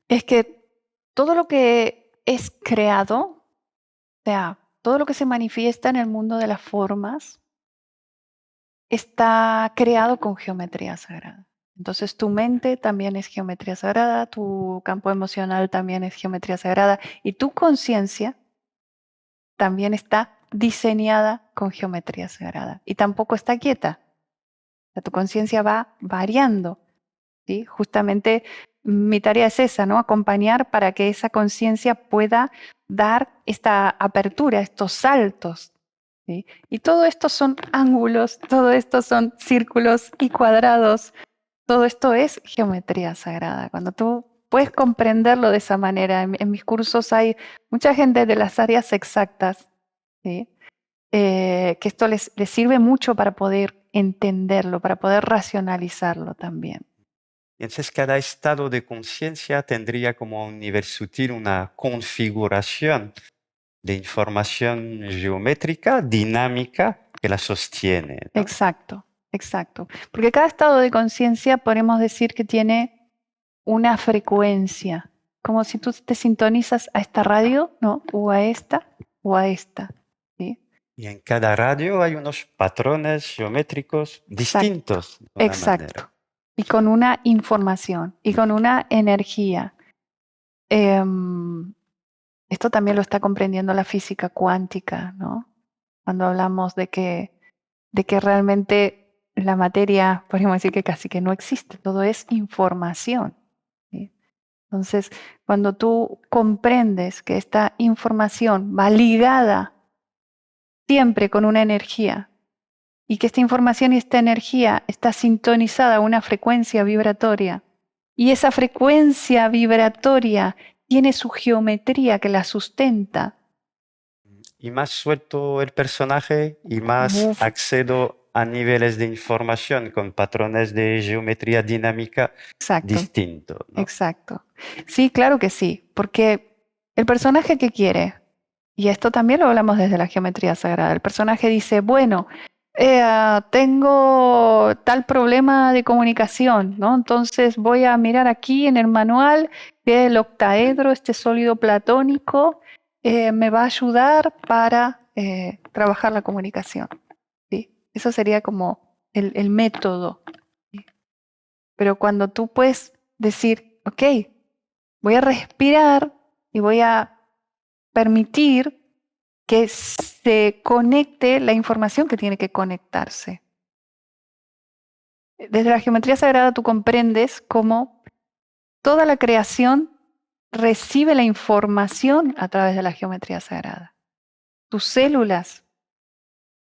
es que todo lo que es creado, o sea, todo lo que se manifiesta en el mundo de las formas, está creado con geometría sagrada. Entonces tu mente también es geometría sagrada, tu campo emocional también es geometría sagrada y tu conciencia también está diseñada con geometría sagrada y tampoco está quieta. O sea, tu conciencia va variando, ¿sí? Justamente mi tarea es esa, ¿no? Acompañar para que esa conciencia pueda dar esta apertura, estos saltos, ¿sí? Y todo esto son ángulos, todo esto son círculos y cuadrados. Todo esto es geometría sagrada. Cuando tú puedes comprenderlo de esa manera, en mis cursos hay mucha gente de las áreas exactas, ¿sí? Que esto les sirve mucho para poder entenderlo, para poder racionalizarlo también. Entonces, cada estado de conciencia tendría como a un nivel sutil una configuración de información geométrica, dinámica, que la sostiene, ¿no? Exacto, exacto. Porque cada estado de conciencia podemos decir que tiene una frecuencia, como si tú te sintonizas a esta radio, ¿no? O a esta, ¿sí? Y en cada radio hay unos patrones geométricos Exacto, distintos de una manera. exacto. Y con una información y con una energía. Esto también lo está comprendiendo la física cuántica, ¿no? Cuando hablamos de que realmente la materia, podríamos decir que casi que no existe, todo es información, ¿sí? Entonces, cuando tú comprendes que esta información va ligada siempre con una energía y que esta información y esta energía está sintonizada a una frecuencia vibratoria y esa frecuencia vibratoria tiene su geometría que la sustenta. Y más suelto el personaje y más Uf, accedo a niveles de información con patrones de geometría dinámica exacto, distintos, ¿no? exacto. Sí, claro que sí, porque el personaje que quiere, y esto también lo hablamos desde la geometría sagrada, el personaje dice, bueno, tengo tal problema de comunicación, ¿no? Entonces voy a mirar aquí en el manual que el octaedro, este sólido platónico, me va a ayudar para trabajar la comunicación, ¿sí? Eso sería como el método, ¿sí? Pero cuando tú puedes decir, ok, voy a respirar y voy a permitir que se conecte la información que tiene que conectarse. Desde la geometría sagrada tú comprendes cómo toda la creación recibe la información a través de la geometría sagrada. Tus células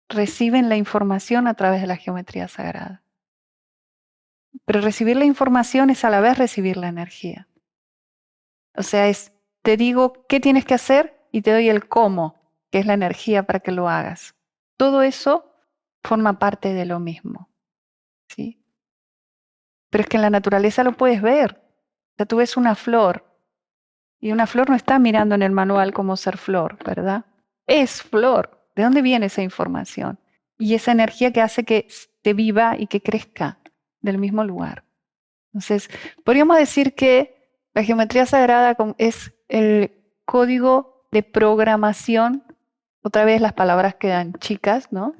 reciben la información a través de la geometría sagrada. Pero recibir la información es a la vez recibir la energía. O sea, te digo qué tienes que hacer y te doy el cómo, que es la energía para que lo hagas. Todo eso forma parte de lo mismo, ¿sí? Pero es que en la naturaleza lo puedes ver. O sea, tú ves una flor y una flor no está mirando en el manual cómo ser flor, ¿verdad? Es flor. ¿De dónde viene esa información? Y esa energía que hace que esté viva y que crezca del mismo lugar. Entonces, podríamos decir que la geometría sagrada es el código de programación, otra vez las palabras quedan chicas, ¿no?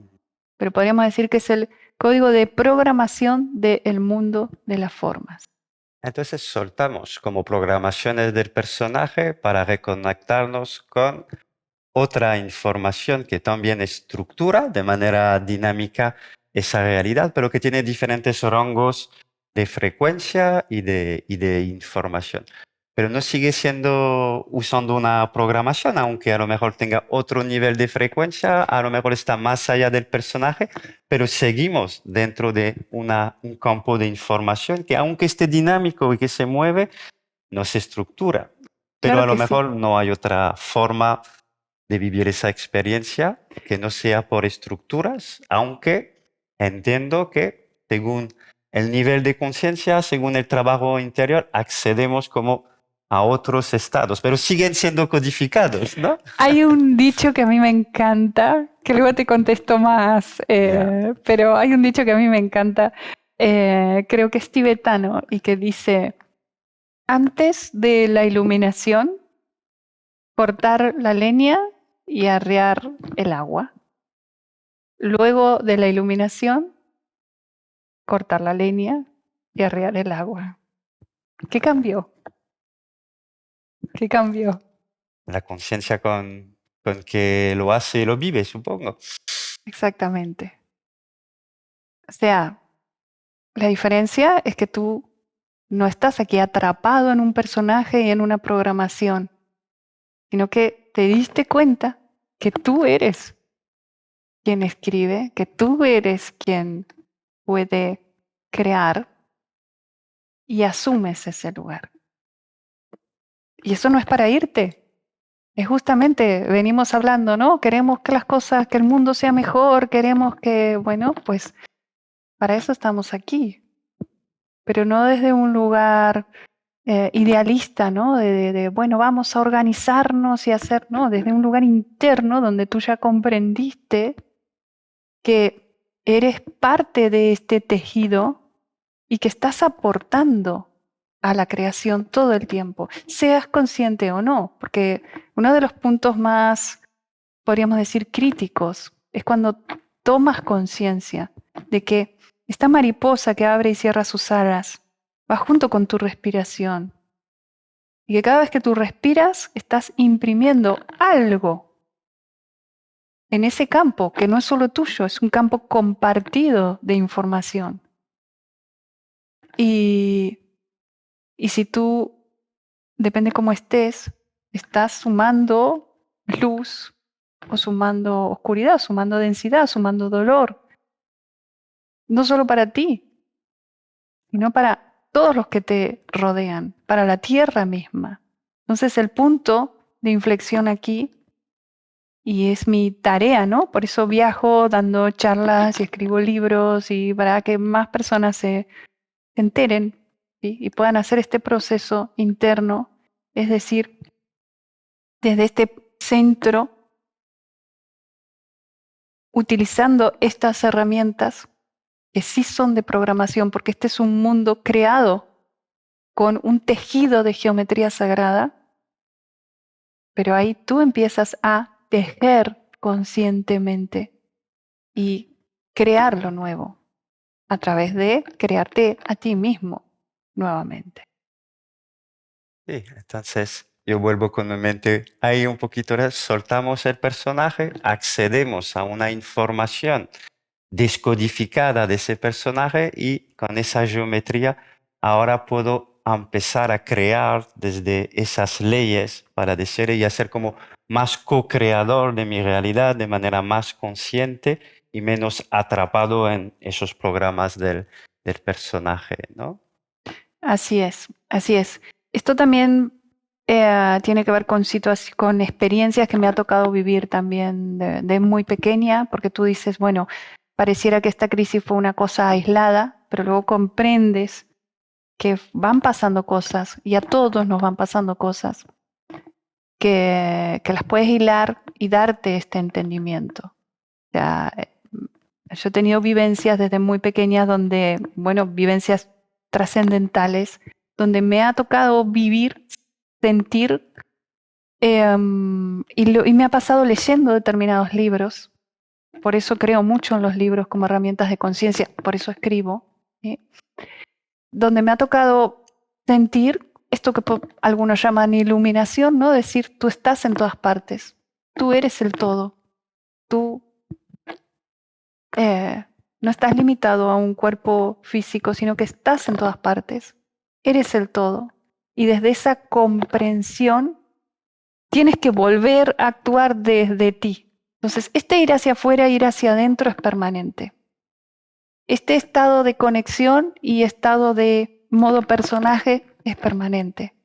Pero podríamos decir que es el código de programación del mundo de las formas. Entonces soltamos como programaciones del personaje para reconectarnos con otra información que también estructura de manera dinámica esa realidad, pero que tiene diferentes rangos de frecuencia y de información. Pero no sigue siendo usando una programación, aunque a lo mejor tenga otro nivel de frecuencia, a lo mejor está más allá del personaje, pero seguimos dentro de un campo de información que aunque esté dinámico y que se mueve, no se estructura. Pero Claro a lo que sí. mejor no hay otra forma de vivir esa experiencia que no sea por estructuras, aunque entiendo que según el nivel de conciencia, según el trabajo interior, accedemos como a otros estados, pero siguen siendo codificados, ¿no? Hay un dicho que a mí me encanta, que luego te contesto más, Ya. pero hay un dicho que a mí me encanta, creo que es tibetano y que dice, antes de la iluminación, cortar la leña y arrear el agua. Luego de la iluminación, cortar la leña y arrear el agua. ¿Qué cambió? ¿Qué cambió? La conciencia con con que lo hace y lo vive, supongo. Exactamente. O sea, la diferencia es que tú no estás aquí atrapado en un personaje y en una programación, sino que te diste cuenta que tú eres quien escribe, que tú eres quien puede crear y asumes ese lugar. Y eso no es para irte. Es justamente, venimos hablando, ¿no? Queremos que las cosas, que el mundo sea mejor, queremos que, bueno, pues para eso estamos aquí. Pero no desde un lugar idealista, ¿no? Bueno, vamos a organizarnos y hacer, ¿no? Desde un lugar interno donde tú ya comprendiste que eres parte de este tejido y que estás aportando a la creación todo el tiempo, seas consciente o no, porque uno de los puntos más, podríamos decir, críticos es cuando tomas conciencia de que esta mariposa que abre y cierra sus alas va junto con tu respiración y que cada vez que tú respiras estás imprimiendo algo en ese campo que no es solo tuyo, es un campo compartido de información. Y, y si tú, depende cómo estés, estás sumando luz o sumando oscuridad, sumando densidad, sumando dolor, no solo para ti, sino para todos los que te rodean, para la tierra misma. Entonces el punto de inflexión aquí, y es mi tarea, ¿no? Por eso viajo dando charlas y escribo libros y para que más personas se enteren, ¿sí? Y puedan hacer este proceso interno, es decir, desde este centro, utilizando estas herramientas que sí son de programación, porque este es un mundo creado con un tejido de geometría sagrada, pero ahí tú empiezas a tejer conscientemente y crear lo nuevo a través de crearte a ti mismo nuevamente. Sí, entonces yo vuelvo con mi mente ahí un poquito, soltamos el personaje, accedemos a una información descodificada de ese personaje y con esa geometría ahora puedo empezar a crear desde esas leyes para decir y hacer como más co-creador de mi realidad de manera más consciente y menos atrapado en esos programas del personaje, ¿no? Así es, así es. Esto también tiene que ver con con experiencias que me ha tocado vivir también de muy pequeña, porque tú dices, bueno, pareciera que esta crisis fue una cosa aislada, pero luego comprendes que van pasando cosas y a todos nos van pasando cosas, que las puedes hilar y darte este entendimiento. O sea, yo he tenido vivencias desde muy pequeñas donde, bueno, vivencias trascendentales, donde me ha tocado vivir, sentir, y me ha pasado leyendo determinados libros. Por eso creo mucho en los libros como herramientas de conciencia, por eso escribo, ¿sí? Donde me ha tocado sentir esto que algunos llaman iluminación, ¿no? Decir, tú estás en todas partes, tú eres el todo, tú no estás limitado a un cuerpo físico, sino que estás en todas partes, eres el todo. Y desde esa comprensión tienes que volver a actuar desde ti. Entonces, este ir hacia afuera, ir hacia adentro es permanente. Este estado de conexión y estado de modo personaje es permanente.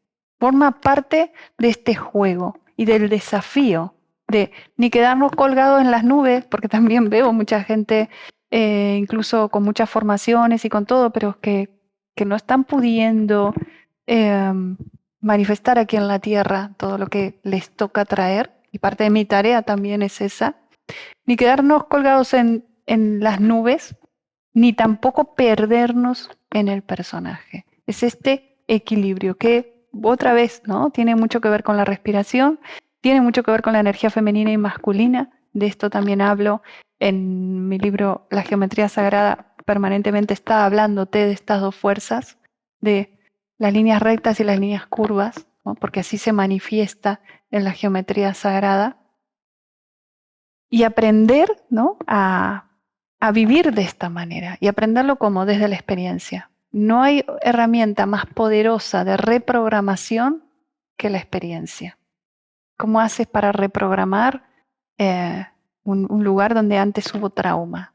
Forma parte de este juego y del desafío de ni quedarnos colgados en las nubes, porque también veo mucha gente, incluso con muchas formaciones y con todo, pero que no están pudiendo manifestar aquí en la tierra todo lo que les toca traer. Y parte de mi tarea también es esa. Ni quedarnos colgados en las nubes, ni tampoco perdernos en el personaje. Es este equilibrio que otra vez, ¿no? Tiene mucho que ver con la respiración, tiene mucho que ver con la energía femenina y masculina. De esto también hablo en mi libro La Geometría Sagrada. Permanentemente está hablándote de estas dos fuerzas, de las líneas rectas y las líneas curvas, ¿no? Porque así se manifiesta en la geometría sagrada. y aprender, ¿no?, a vivir de esta manera y aprenderlo como desde la experiencia. No hay herramienta más poderosa de reprogramación que la experiencia. ¿Cómo haces para reprogramar un lugar donde antes hubo trauma?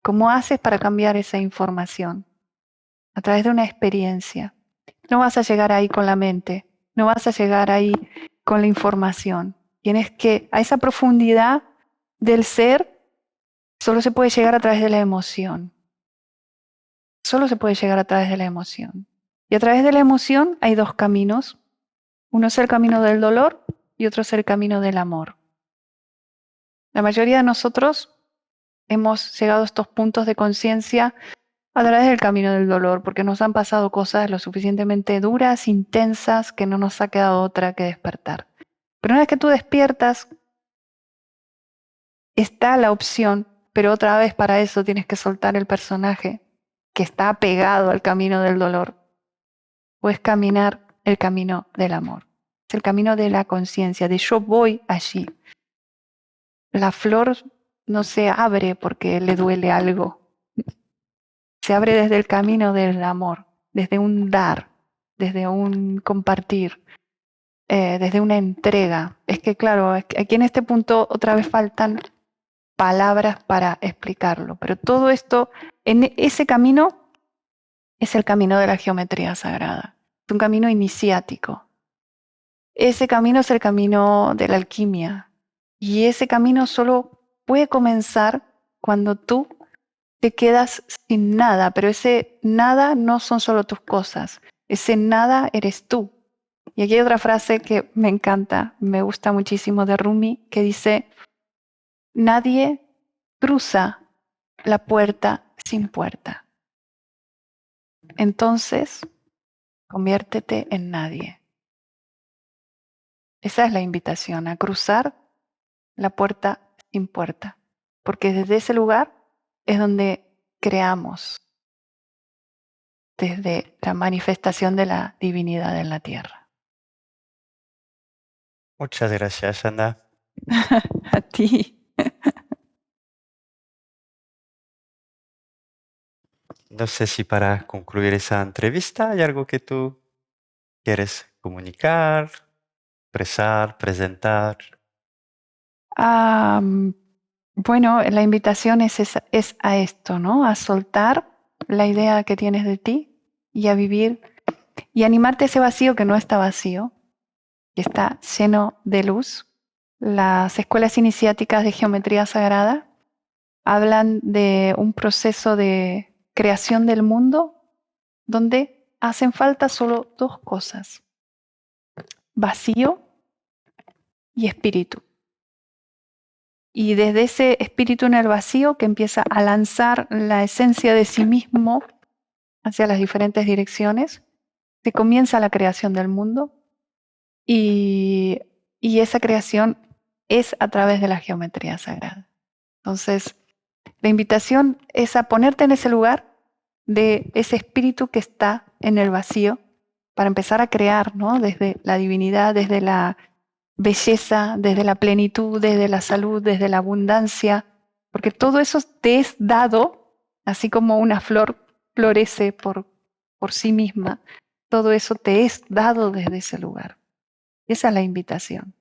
¿Cómo haces para cambiar esa información? A través de una experiencia. No vas a llegar ahí con la mente, no vas a llegar ahí con la información. Tienes que, a esa profundidad del ser, solo se puede llegar a través de la emoción. Solo se puede llegar a través de la emoción. Y a través de la emoción hay dos caminos. Uno es el camino del dolor y otro es el camino del amor. La mayoría de nosotros hemos llegado a estos puntos de conciencia a través del camino del dolor, porque nos han pasado cosas lo suficientemente duras, intensas, que no nos ha quedado otra que despertar. Pero una vez que tú despiertas, está la opción, pero otra vez para eso tienes que soltar el personaje que está apegado al camino del dolor. Puedes caminar el camino del amor. Es el camino de la conciencia, de yo voy allí. La flor no se abre porque le duele algo. Se abre desde el camino del amor, desde un dar, desde un compartir, desde una entrega. Es que claro, aquí en este punto otra vez faltan palabras para explicarlo, pero todo esto, en ese camino, es el camino de la geometría sagrada. Es un camino iniciático. Ese camino es el camino de la alquimia. Y ese camino solo puede comenzar cuando tú te quedas sin nada, pero ese nada no son solo tus cosas, ese nada eres tú. Y aquí hay otra frase que me encanta, me gusta muchísimo de Rumi, que dice, nadie cruza la puerta sin puerta. Entonces, conviértete en nadie. Esa es la invitación, a cruzar la puerta sin puerta, porque desde ese lugar es donde creamos, desde la manifestación de la divinidad en la tierra. Muchas gracias, Ana. A ti. No sé si para concluir esa entrevista hay algo que tú quieres comunicar, expresar, presentar. Bueno, la invitación es a esto, ¿no? A soltar la idea que tienes de ti y a vivir y animarte a ese vacío que no está vacío, que está lleno de luz. Las escuelas iniciáticas de geometría sagrada hablan de un proceso de creación del mundo donde hacen falta solo dos cosas: vacío y espíritu. Y desde ese espíritu en el vacío que empieza a lanzar la esencia de sí mismo hacia las diferentes direcciones, se comienza la creación del mundo y esa creación es a través de la geometría sagrada. Entonces, la invitación es a ponerte en ese lugar de ese espíritu que está en el vacío para empezar a crear, ¿no? Desde la divinidad, desde la belleza, desde la plenitud, desde la salud, desde la abundancia, porque todo eso te es dado, así como una flor florece por sí misma, todo eso te es dado desde ese lugar. Esa es la invitación.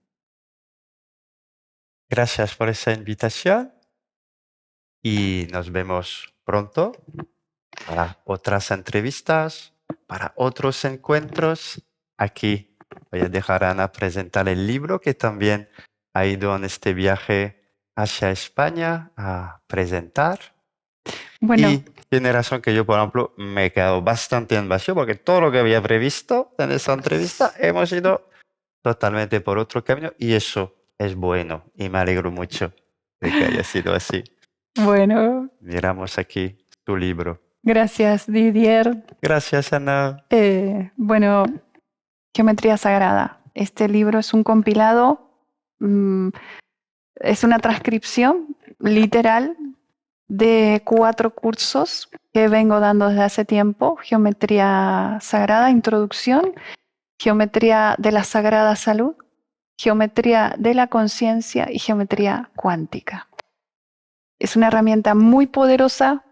Gracias por esa invitación y nos vemos pronto para otras entrevistas, para otros encuentros. Aquí voy a dejar a Ana presentar el libro que también ha ido en este viaje hacia España a presentar. Bueno, Y tiene razón que yo, por ejemplo, me he quedado bastante en vacío porque todo lo que había previsto en esa entrevista hemos ido totalmente por otro camino y eso es bueno y me alegro mucho de que haya sido así. bueno, Miramos aquí tu libro. gracias Didier. Gracias, Ana. Bueno, Geometría Sagrada. Este libro es un compilado, es una transcripción literal de 4 cursos que vengo dando desde hace tiempo: Geometría Sagrada, Introducción, Geometría de la Sagrada Salud, geometría de la conciencia y geometría cuántica. Es una herramienta muy poderosa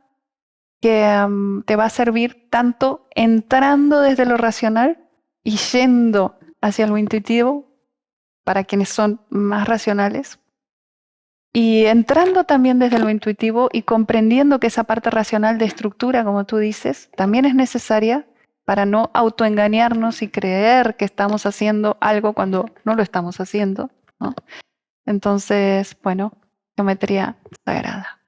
que te va a servir tanto entrando desde lo racional y yendo hacia lo intuitivo para quienes son más racionales, y entrando también desde lo intuitivo y comprendiendo que esa parte racional de estructura, como tú dices, también es necesaria para no autoengañarnos y creer que estamos haciendo algo cuando no lo estamos haciendo, ¿no? Entonces, bueno, geometría sagrada.